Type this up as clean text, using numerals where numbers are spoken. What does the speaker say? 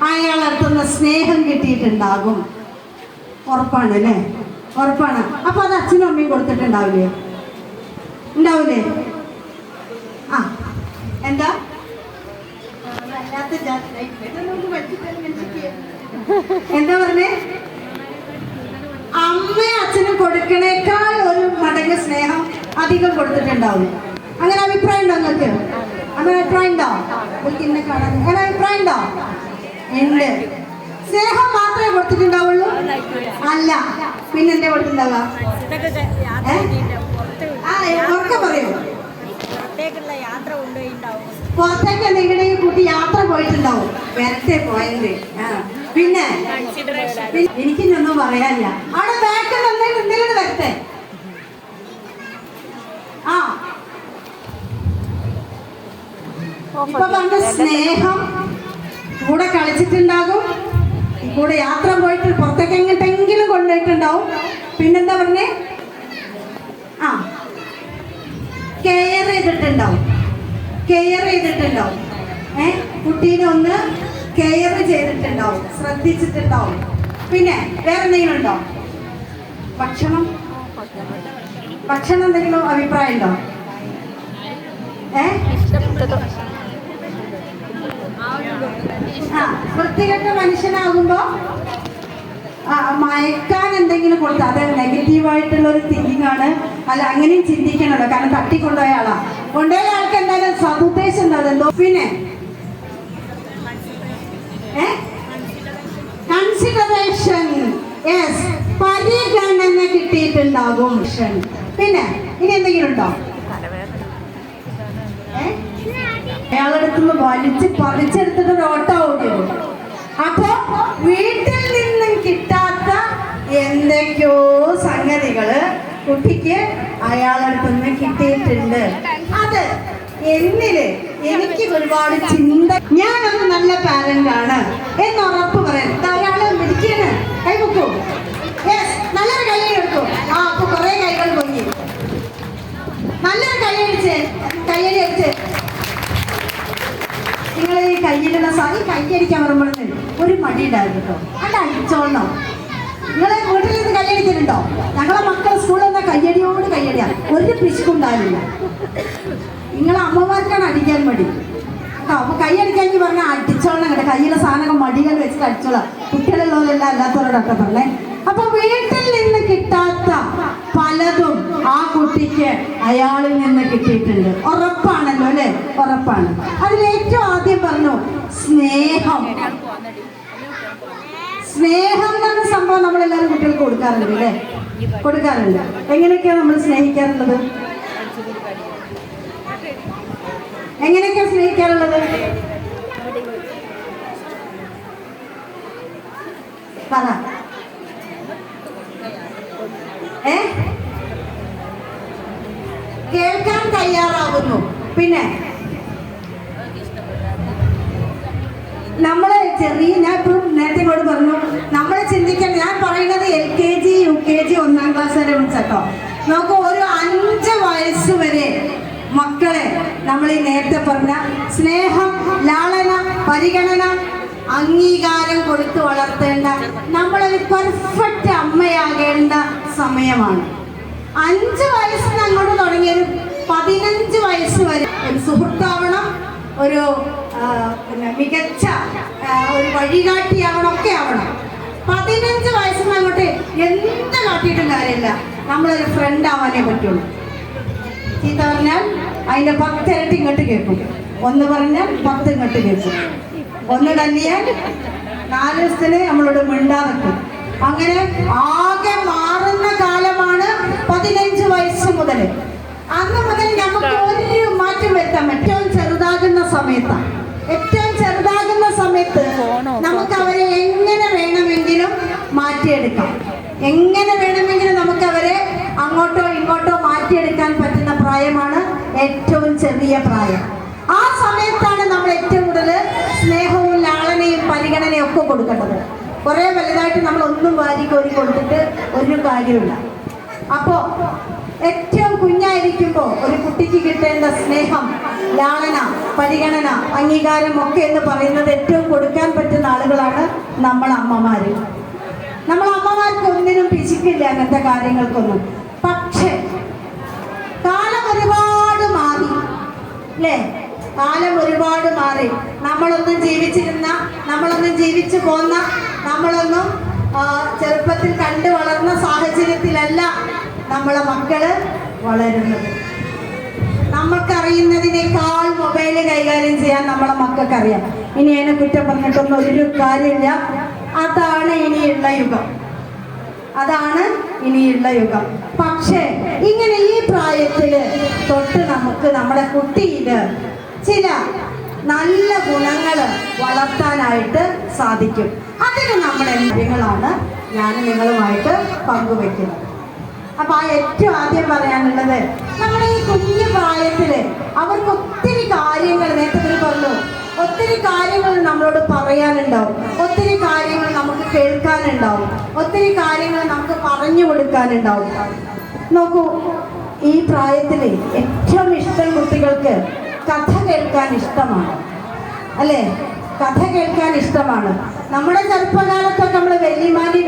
അയാളടുത്തുനിന്ന് സ്നേഹം കിട്ടിയിട്ടുണ്ടാകും. ഉറപ്പാണ് അല്ലേ? ഉറപ്പാണ്. അപ്പൊ അത് അച്ഛനും അമ്മയും കൊടുത്തിട്ടുണ്ടാവില്ലേ? ഉണ്ടാവില്ലേ? ആ എന്താ എന്താ പറഞ്ഞേ? അമ്മയും അച്ഛനും കൊടുക്കണേക്കാൾ ഒരു മടങ്ങ് സ്നേഹം അധികം കൊടുത്തിട്ടുണ്ടാവും. അങ്ങനെ അഭിപ്രായം ഉണ്ടോ നിങ്ങൾക്ക്? അങ്ങനെ അഭിപ്രായം ഉണ്ടോ? ഇന്നെ കാണാൻ അങ്ങനെ അഭിപ്രായം ഉണ്ടോ? ഉണ്ട്. സ്നേഹം മാത്രമേ കൊടുത്തിട്ടുണ്ടാവുള്ളൂ? അല്ല, പിന്നെന്താ കൊടുത്തിട്ടുണ്ടാവുക? ഉറക്കെ പറയൂ. പുറത്തേക്ക് എന്തെങ്കിലും കുട്ടി യാത്ര പോയിട്ടുണ്ടാവും. വരട്ടെ പോയത്. പിന്നെ എനിക്കിന്നൊന്നും പറയാനില്ല. അവിടെ ബാക്കിൽ എന്തെങ്കിലും വരട്ടെ. ആ ഇപ്പൊ പറഞ്ഞ സ്നേഹം കൂടെ കളിച്ചിട്ടുണ്ടാകും, കൂടെ യാത്ര പോയിട്ട് പുറത്തേക്ക് എങ്ങോട്ടെങ്കിലും കൊണ്ടുപോയിട്ടുണ്ടാവും. പിന്നെന്താ പറഞ്ഞേ? ആ കെയർ ചെയ്തിട്ടുണ്ടാവും. കുട്ടീനെ ഒന്ന് കെയർ ചെയ്തിട്ടുണ്ടാവും, ശ്രദ്ധിച്ചിട്ടുണ്ടാവും. പിന്നെ വേറെ എന്തെങ്കിലും ഉണ്ടോ? ഭക്ഷണം എന്തെങ്കിലും അഭിപ്രായം ഉണ്ടോ? വൃത്തികെട്ട മനുഷ്യനാകുമ്പോ മയക്കാൻ എന്തെങ്കിലും കൊടുത്താൽ അത് നെഗറ്റീവായിട്ടുള്ള ഒരു തിങ്കിങ് ആണ്. അല്ല, അങ്ങനെയും ചിന്തിക്കണല്ലോ. കാരണം തട്ടിക്കൊണ്ടുപോയ ആളാ. കൊണ്ടുപോയ ആൾക്ക് എന്തായാലും സതുദ്ദേശം ഉണ്ടാവും. എന്തോ പിന്നെ കൺസിഡറേഷൻ, പരിഗണന കിട്ടിയിട്ടുണ്ടാകും. പിന്നെ ഇനി എന്തെങ്കിലും ഉണ്ടോ? അയാളെടുത്തുനിന്ന് വലിച്ച് പറിച്ചെടുത്തിട്ട് ഒരു ഓട്ടം ഓടിയോ? അപ്പൊ വീട്ടിൽ നിന്നും കിട്ടാത്ത എന്തൊക്കെയോ സംഗതികള് കുട്ടിക്ക് അയാളെടുത്തുനിന്ന് കിട്ടിയിട്ടുണ്ട്. അത് എന്നില് എനിക്ക് ഒരുപാട് ചിന്ത, ഞാനൊരു നല്ല പാരന്റ് ആണ് എന്ന് ഉറപ്പ് പറയാൻ അയാള് മിടിക്കാണ്. കൈ വെക്കൂ. നല്ലൊരു കൈയ്യടി എടുക്കൂ. അപ്പൊ കുറെ കൈകൾ പൊങ്ങി. നല്ലൊരു കൈയ്യടി അടിച്ച് നിങ്ങൾ ഈ കയ്യിലുള്ള കൈയടിക്കാൻ പറയുമ്പോഴേ ഒരു മടി ഉണ്ടായിരുന്നു കേട്ടോ. അത് അടിച്ചോളണം. നിങ്ങളെ വീട്ടിൽ നിന്ന് കൈയടിച്ചിട്ടുണ്ടോ? ഞങ്ങളെ മക്കൾ സ്കൂളിൽ നിന്ന് കയ്യടിയോട് കയ്യടിയാ, ഒരു പിശുക്കുണ്ടാവില്ല. നിങ്ങളെ അമ്മമാർക്കാണ് അടിക്കാൻ മടി കേട്ടോ. അപ്പൊ കൈയടിക്കാൻ പറഞ്ഞാൽ അടിച്ചോളണം കേട്ടോ. കയ്യിലെ സാധനം മടികൾ വെച്ചിട്ട് അടിച്ചോളാം. കുട്ടികളുള്ളവരെല്ലാം അല്ലാത്തവരോടൊക്കെ പറഞ്ഞേ. അപ്പൊ വീട്ടിൽ നിന്ന് കിട്ടാത്ത പലതും ആ കുട്ടിക്ക് അയാളിൽ നിന്ന് കിട്ടിയിട്ടുണ്ട്. ഉറപ്പാണല്ലോ അല്ലെ? ഉറപ്പാണ്. അതിൽ ഏറ്റവും ആദ്യം പറഞ്ഞു സ്നേഹം. സ്നേഹം എന്ന സംഭവം നമ്മളെല്ലാവരും കുട്ടികൾക്ക് കൊടുക്കാറുണ്ട് അല്ലേ? കൊടുക്കാറുണ്ട്. എങ്ങനെയൊക്കെയാണ് നമ്മൾ സ്നേഹിക്കാറുള്ളത്? എങ്ങനെയൊക്കെയാ സ്നേഹിക്കാറുള്ളത്? പറ. കേൾക്കാൻ തയ്യാറാകുന്നു. പിന്നെ നമ്മളെ ഞാൻ ഇപ്പോഴും നേരത്തെ കൂടെ പറഞ്ഞു, നമ്മളെ ചിന്തിക്കാൻ ഞാൻ പറയുന്നത് LKG UKG 1ാം ക്ലാസ് വരെ വിളിച്ചോ. നമുക്ക് ഒരു 5 വയസ്സ് വരെ മക്കളെ നമ്മൾ ഈ നേരത്തെ പറഞ്ഞ സ്നേഹം, ലാളന, പരിഗണന, അംഗീകാരം കൊടുത്ത് വളർത്തേണ്ട നമ്മളൊരു പെർഫെക്റ്റ് അമ്മയാകേണ്ട സമയമാണ്. 5 വയസ്സിന് അങ്ങോട്ട് തുടങ്ങിയൊരു 15 വയസ്സ് വരെ ഒരു സുഹൃത്താവണം, ഒരു മികച്ച ഒരു വഴികാട്ടിയാവണം, ഒക്കെ ആവണം. 15 വയസ്സിന് അങ്ങോട്ട് എന്ത് കാട്ടിയിട്ടും കാര്യമില്ല, നമ്മളൊരു ഫ്രണ്ട് ആവാനേ പറ്റുള്ളൂ. ചീത്ത പറഞ്ഞാൽ അതിന്റെ 10 ഇരട്ടി ഇങ്ങോട്ട് കേൾക്കും. ഒന്ന് പറഞ്ഞാൽ 10 ഇങ്ങോട്ട് കേൾക്കും. ഒന്ന് തല്ലിയാൽ 4 ദിവസത്തിന് നമ്മളോട് മിണ്ടാതെക്കും. അങ്ങനെ ആകെ മാറുന്ന കാലമാണ് 15 വയസ്സ് മുതൽ. അന്ന് മുതൽ നമുക്ക് ഒരു മാറ്റം വരുത്താം. ഏറ്റവും ചെറുതാകുന്ന സമയത്ത് നമുക്ക് അവരെ എങ്ങനെ വേണമെങ്കിലും മാറ്റിയെടുക്കാം. എങ്ങനെ വേണമെങ്കിലും നമുക്ക് അവരെ അങ്ങോട്ടോ ഇങ്ങോട്ടോ മാറ്റിയെടുക്കാൻ പറ്റുന്ന പ്രായമാണ് ഏറ്റവും ചെറിയ പ്രായം. ആ സമയത്താണ് നമ്മൾ ഏറ്റവും കൂടുതൽ സ്നേഹവും ലാളനയും പരിഗണനയും ഒക്കെ കൊടുക്കേണ്ടത്. കുറെ വലുതായിട്ട് നമ്മൾ ഒന്നും വാരിക്കോരി കൊടുത്തിട്ട് ഒരു കാര്യമില്ല. അപ്പോ ഏറ്റവും കുഞ്ഞായിരിക്കുമ്പോൾ ഒരു കുട്ടിക്ക് കിട്ടേണ്ട സ്നേഹം, ലാളന, പരിഗണന, അംഗീകാരം ഒക്കെ എന്ന് പറയുന്നത് ഏറ്റവും കൊടുക്കാൻ അമ്മമാര്. അമ്മമാർക്ക് ഒന്നിനും പിശുക്കില്ല അങ്ങനത്തെ കാര്യങ്ങൾക്കൊന്നും. പക്ഷേ കാലം ഒരുപാട് മാറി അല്ലേ? കാലം ഒരുപാട് മാറി. നമ്മളൊന്നും ജീവിച്ചു പോന്ന, നമ്മളൊന്നും ചെറുപ്പത്തിൽ കണ്ടു വളർന്ന സാഹചര്യത്തിലല്ല നമ്മളെ മക്കള് വളരുന്നത്. നമുക്കറിയുന്നതിനേക്കാൾ മൊബൈല് കൈകാര്യം ചെയ്യാൻ നമ്മളെ മക്കൾക്കറിയാം. ഇനി അതിനെ കുറ്റം പറഞ്ഞിട്ടൊന്നും ഒരു കാര്യമില്ല. അതാണ് ഇനിയുള്ള യുഗം. പക്ഷേ ഇങ്ങനെ ഈ പ്രായത്തില് തൊട്ട് നമുക്ക് നമ്മുടെ കുട്ടിയില് ചില നല്ല ഗുണങ്ങൾ വളർത്താനായിട്ട് സാധിക്കും. അതിന് നമ്മുടെ കാര്യങ്ങളാണ് ഞാൻ നിങ്ങളുമായിട്ട് പങ്കുവെക്കുന്നത്. അപ്പൊ ഏറ്റവും ആദ്യം പറയാനുള്ളത്, നമ്മുടെ ഈ കുഞ്ഞു പ്രായത്തില് അവർക്ക് ഒത്തിരി കാര്യങ്ങൾ, നേരത്തെ പറഞ്ഞു, ഒത്തിരി കാര്യങ്ങൾ നമ്മളോട് പറയാനുണ്ടാവും, ഒത്തിരി കാര്യങ്ങൾ നമുക്ക് കേൾക്കാനുണ്ടാവും, ഒത്തിരി കാര്യങ്ങൾ നമുക്ക് പറഞ്ഞു കൊടുക്കാനുണ്ടാവും. നോക്കൂ, ഈ പ്രായത്തില് ഏറ്റവും ഇഷ്ടം കുട്ടികൾക്ക് കഥ കേൾക്കാൻ ഇഷ്ടമാണ് അല്ലേ? കഥ കേൾക്കാൻ ഇഷ്ടമാണ്. നമ്മുടെ ചെറുപ്പകാലത്തൊക്കെ നമ്മൾ വല്യമാനി